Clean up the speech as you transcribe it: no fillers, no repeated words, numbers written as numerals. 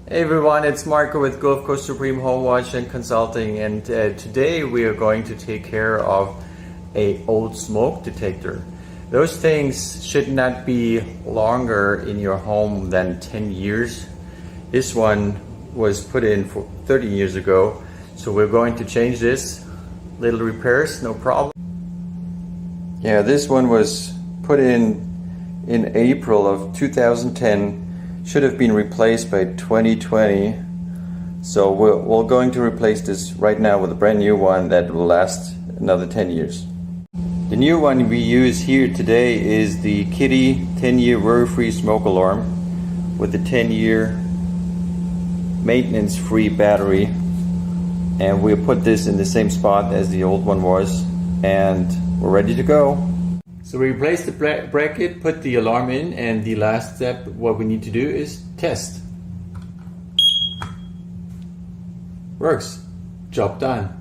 Hey everyone, it's Marco with Gulfcoast Supreme Home Watch and Consulting, and today we are going to take care of a old smoke detector. Those things should not be longer in your home than 10 years. This one was put in for 30 years ago, so we're going to change this. Little repairs, no problem. Yeah, this one was put in April of 2010. Should have been replaced by 2020, so we're going to replace this right now with a brand new one that will last another 10 years. The new one we use here today is the Kitty 10-year worry-free smoke alarm with the 10-year maintenance-free battery, and we'll put this in the same spot as the old one was, and we're ready to go. So we replace the bracket, put the alarm in, and the last step, what we need to do is test. Works. Job done.